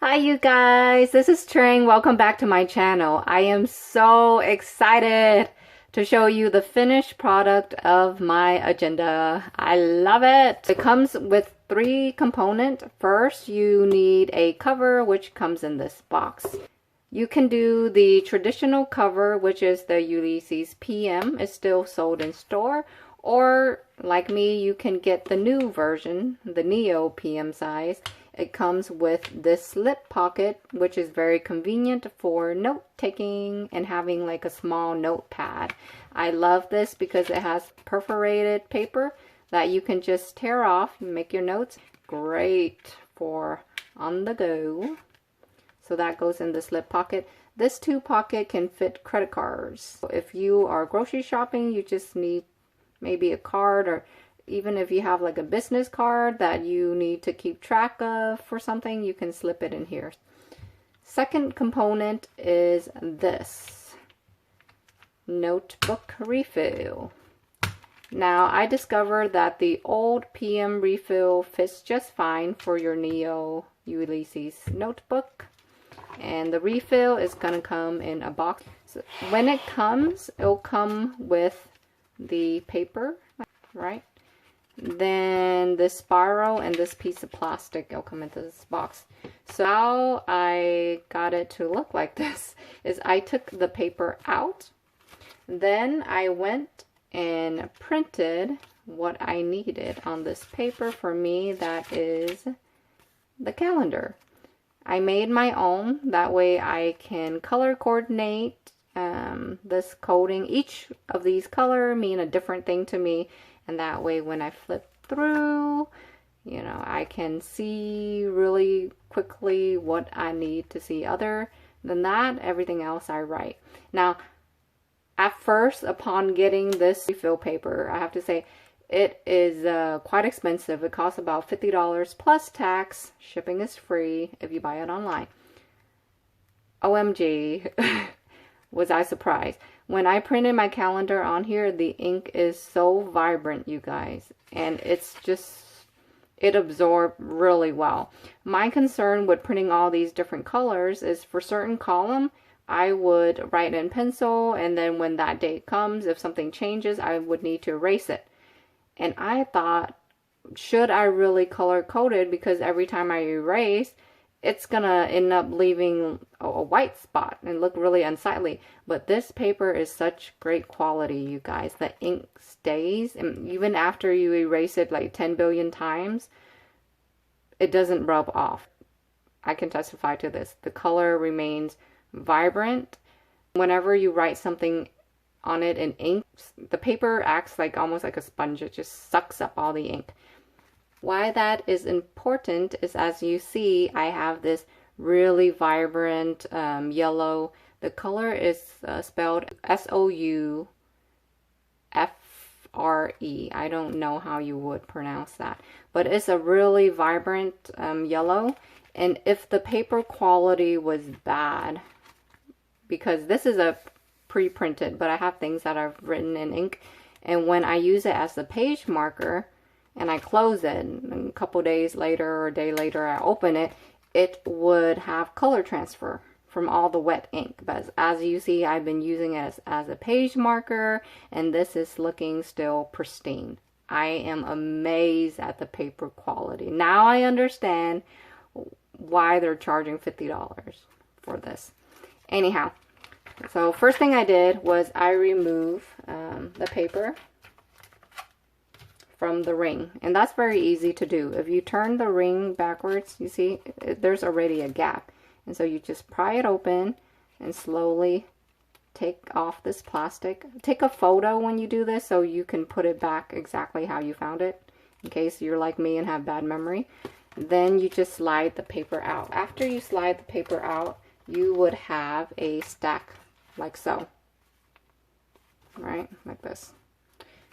Hi you guys, this is Trang. Welcome back to my channel. I am so excited to show you the finished product of my agenda. I love it. It comes with 3 components. First, you need a cover, which comes in this box. You can do the traditional cover, which is the Ulysse PM. It's still sold in store. Or, like me, you can get the new version, the Neo PM size. It comes with this slip pocket, which is very convenient for note taking and having like a small notepad. I love this because it has perforated paper that you can just tear off and make your notes. Great for on the go. So that goes in the slip pocket. This 2 pocket can fit credit cards. If you are grocery shopping, you just need maybe a card, or even if you have like a business card that you need to keep track of for something, you can slip it in here. Second component is this notebook refill. Now, I discovered that the old PM refill fits just fine for your Neo Ulysses notebook. And the refill is going to come in a box. So when it comes, it'll come with the paper, right? Then this spiral and this piece of plastic will come into this box. So how I got it to look like this is I took the paper out, then I went and printed what I needed on this paper. For me, that is the calendar. I made my own, that way I can color coordinate this coding. Each of these color mean a different thing to me, and that way when I flip through, you know, I can see really quickly what I need to see. Other than that, everything else I write. Now, at first, upon getting this refill paper, I have to say it is quite expensive. It costs about $50 plus tax. Shipping is free if you buy it online. OMG, was I surprised. When I printed my calendar on here, the ink is so vibrant, you guys. And it's just, it absorbed really well. My concern with printing all these different colors is for certain column, I would write in pencil, and then when that date comes, if something changes, I would need to erase it. And I thought, should I really color code it? Because every time I erase, it's gonna end up leaving a white spot and look really unsightly. But this paper is such great quality, you guys. The ink stays, and even after you erase it like 10 billion times, it doesn't rub off. I can testify to this. The color remains vibrant. Whenever you write something on it in ink, the paper acts like almost like a sponge. It just sucks up all the ink. Why that is important is, as you see, I have this really vibrant yellow. The color is spelled S-O-U-F-R-E. I don't know how you would pronounce that, but it's a really vibrant yellow. And if the paper quality was bad, because this is a pre-printed, but I have things that I've written in ink, and when I use it as the page marker and I close it, and a couple days later or a day later I open it, it would have color transfer from all the wet ink. But as you see, I've been using it as a page marker, and this is looking still pristine. I am amazed at the paper quality. Now I understand why they're charging $50 for this. Anyhow, so first thing I did was I removed the paper from the ring, and that's very easy to do. If you turn the ring backwards, you see there's already a gap, and so you just pry it open and slowly take off this plastic. Take a photo when you do this so you can put it back exactly how you found it, in case you're like me and have bad memory. Then you just slide the paper out. After you slide the paper out, you would have a stack like so, right, like this.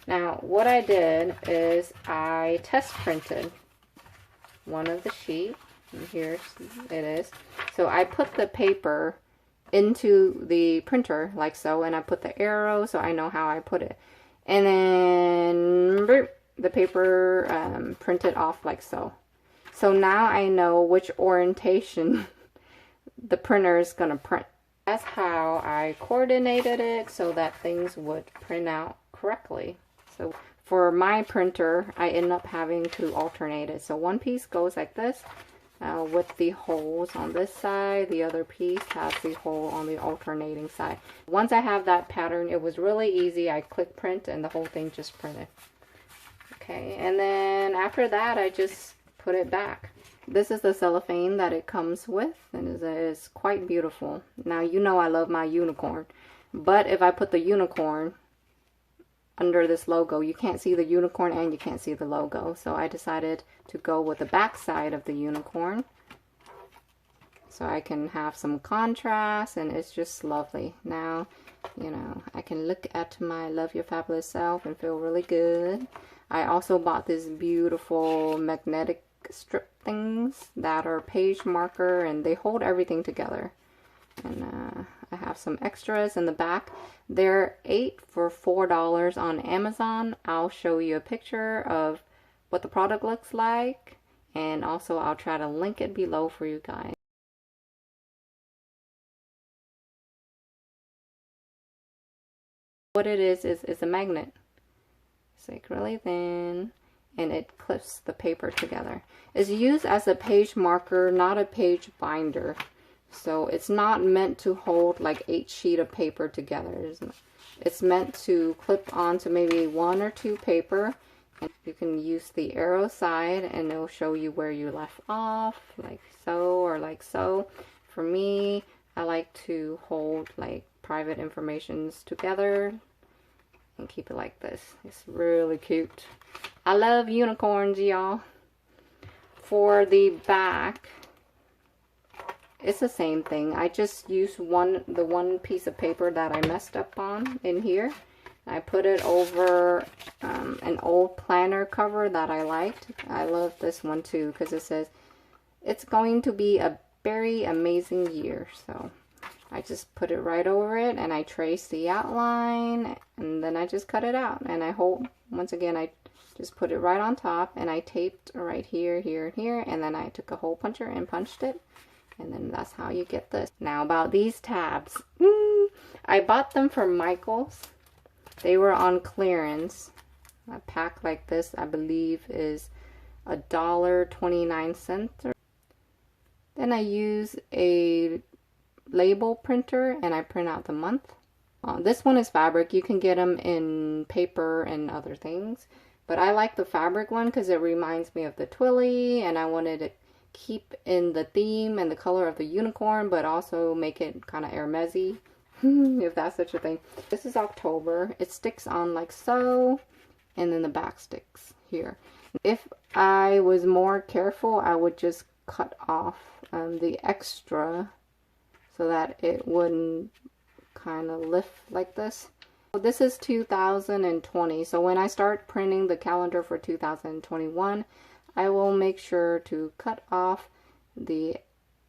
Now, what I did is I test printed one of the sheets, and here it is. So I put the paper into the printer like so, and I put the arrow so I know how I put it. And then the paper printed off like so. So now I know which orientation the printer is gonna print. That's how I coordinated it so that things would print out correctly. So for my printer, I end up having to alternate it. So one piece goes like this with the holes on this side. The other piece has the hole on the alternating side. Once I have that pattern, it was really easy. I click print and the whole thing just printed. Okay, and then after that, I just put it back. This is the cellophane that it comes with, and it is quite beautiful. Now, you know I love my unicorn, but if I put the unicorn under this logo, you can't see the unicorn and you can't see the logo. So I decided to go with the back side of the unicorn so I can have some contrast, and it's just lovely. Now, you know, I can look at my Love Your Fabulous Self and feel really good. I also bought this beautiful magnetic strip things that are page marker, and they hold everything together. And I have some extras in the back. They're 8 for $4 on Amazon. I'll show you a picture of what the product looks like, and also I'll try to link it below for you guys. What it is a magnet. It's like really thin, and it clips the paper together. It's used as a page marker, not a page binder. So it's not meant to hold like 8 sheets of paper together. It's meant to clip onto maybe 1 or 2 paper, and you can use the arrow side and it'll show you where you left off, like so or like so. For me, I like to hold like private informations together and keep it like this. It's really cute. I love unicorns, y'all. For the back, it's the same thing. I just used the one piece of paper that I messed up on in here. I put it over an old planner cover that I liked. I love this one too because it says, "It's going to be a very amazing year." So I just put it right over it, and I traced the outline, and then I just cut it out. And I once again, I just put it right on top, and I taped right here, here, and here, and then I took a hole puncher and punched it. And then that's how you get this. Now about these tabs. I bought them from Michael's. They were on clearance. A pack like this, I believe, is $1.29. Then I use a label printer and I print out the month. This one is fabric. You can get them in paper and other things. But I like the fabric one because it reminds me of the Twilly, and I wanted to keep in the theme and the color of the unicorn, but also make it kind of Hermes-y, if that's such a thing. This is October. It sticks on like so, and then the back sticks here. If I was more careful, I would just cut off the extra so that it wouldn't kind of lift like this. This is 2020, so when I start printing the calendar for 2021, I will make sure to cut off the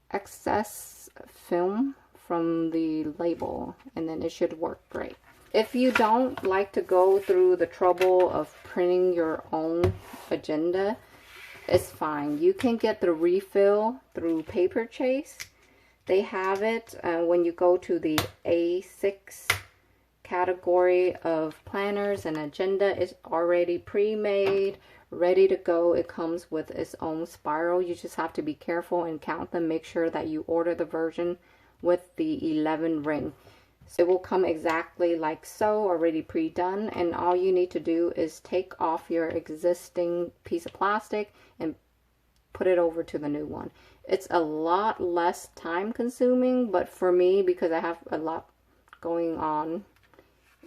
excess film from the label, and then it should work great. If you don't like to go through the trouble of printing your own agenda, it's fine. You can get the refill through Paper Chase. They have it when you go to the A6 category of planners and agenda. It's already pre-made, ready to go. It comes with its own spiral. You just have to be careful and count them. Make sure that you order the version with the 11 ring. So it will come exactly like so, already pre-done, and all you need to do is take off your existing piece of plastic and put it over to the new one. It's a lot less time consuming, but for me, because I have a lot going on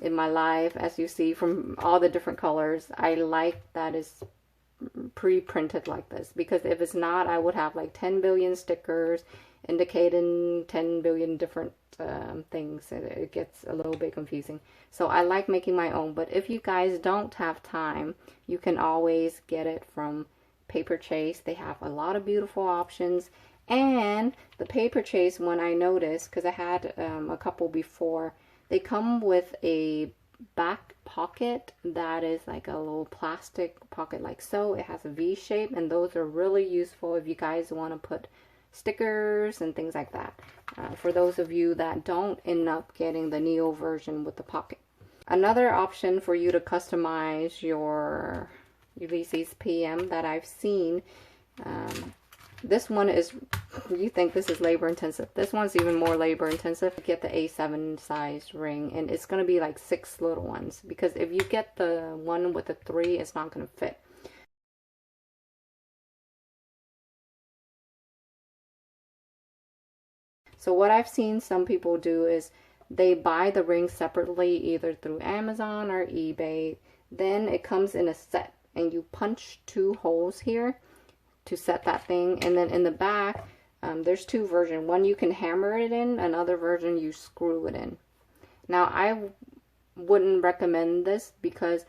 in my life, as you see from all the different colors, I like that it's pre-printed like this, because if it's not, I would have like 10 billion stickers indicating 10 billion different things. It gets a little bit confusing. So I like making my own, but if you guys don't have time, you can always get it from Paper Chase. They have a lot of beautiful options. And the Paper Chase one, I noticed, because I had a couple before, they come with a back pocket that is like a little plastic pocket like so. It has a V shape, and those are really useful if you guys want to put stickers and things like that, for those of you that don't end up getting the Neo version with the pocket. Another option for you to customize your Ulysse PM that I've seen, this one is, you think this is labor intensive. This one's even more labor intensive. Get the A7 size ring, and it's going to be like 6 little ones, because if you get the one with the 3, it's not going to fit. So what I've seen some people do is they buy the ring separately, either through Amazon or eBay. Then it comes in a set, and you punch 2 holes here to set that thing. And then in the back, there's 2 versions. One you can hammer it in, another version you screw it in. Now I wouldn't recommend this, because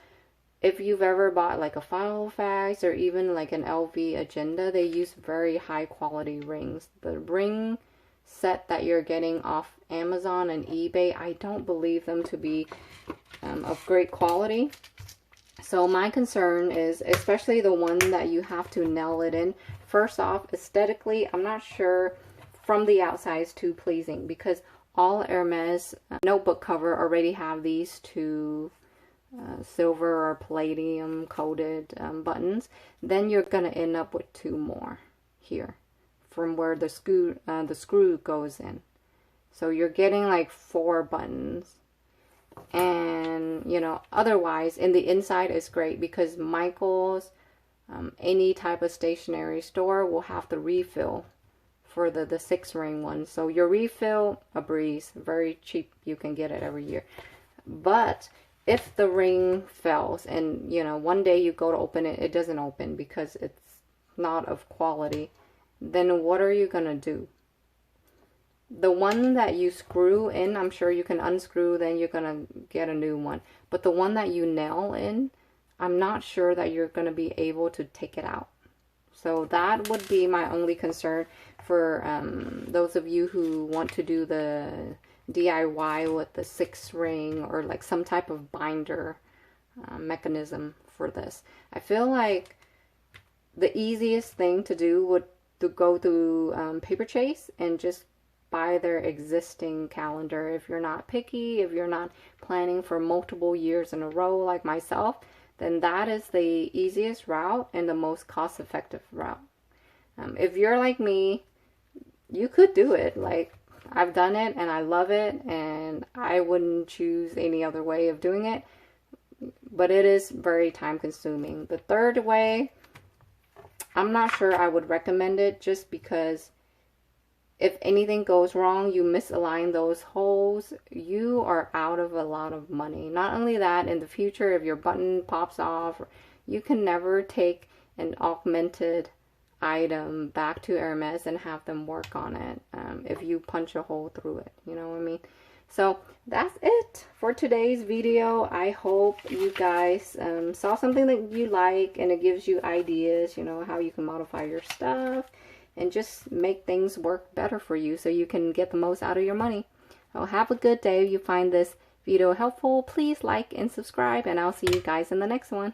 if you've ever bought like a Filofax or even like an LV Agenda, they use very high quality rings. The ring set that you're getting off Amazon and eBay, I don't believe them to be of great quality. So my concern is, especially the one that you have to nail it in, first off, aesthetically, I'm not sure from the outside is too pleasing, because all Hermes notebook cover already have these 2 silver or palladium coated buttons. Then you're going to end up with 2 more here from where the screw goes in. So you're getting like 4 buttons. And you know, otherwise in the inside is great, because Michael's, any type of stationery store will have the refill for the 6-ring one. So your refill, a breeze, very cheap, you can get it every year. But if the ring fails and you know, one day you go to open it, it doesn't open because it's not of quality, then what are you gonna do? The one that you screw in, I'm sure you can unscrew, then you're gonna get a new one. But the one that you nail in, I'm not sure that you're gonna be able to take it out. So that would be my only concern for those of you who want to do the DIY with the 6-ring or like some type of binder mechanism for this. I feel like the easiest thing to do would to go through Paper Chase and just buy their existing calendar. If you're not picky, if you're not planning for multiple years in a row like myself, then that is the easiest route and the most cost-effective route. If you're like me, you could do it. Like, I've done it and I love it, and I wouldn't choose any other way of doing it, but it is very time consuming. The third way, I'm not sure I would recommend it, just because if anything goes wrong, you misalign those holes, you are out of a lot of money. Not only that, in the future, if your button pops off, you can never take an augmented item back to Hermes and have them work on it if you punch a hole through it. You know what I mean? So that's it for today's video. I hope you guys saw something that you like, and it gives you ideas, you know, how you can modify your stuff and just make things work better for you so you can get the most out of your money. So have a good day. If you find this video helpful, please like and subscribe, and I'll see you guys in the next one.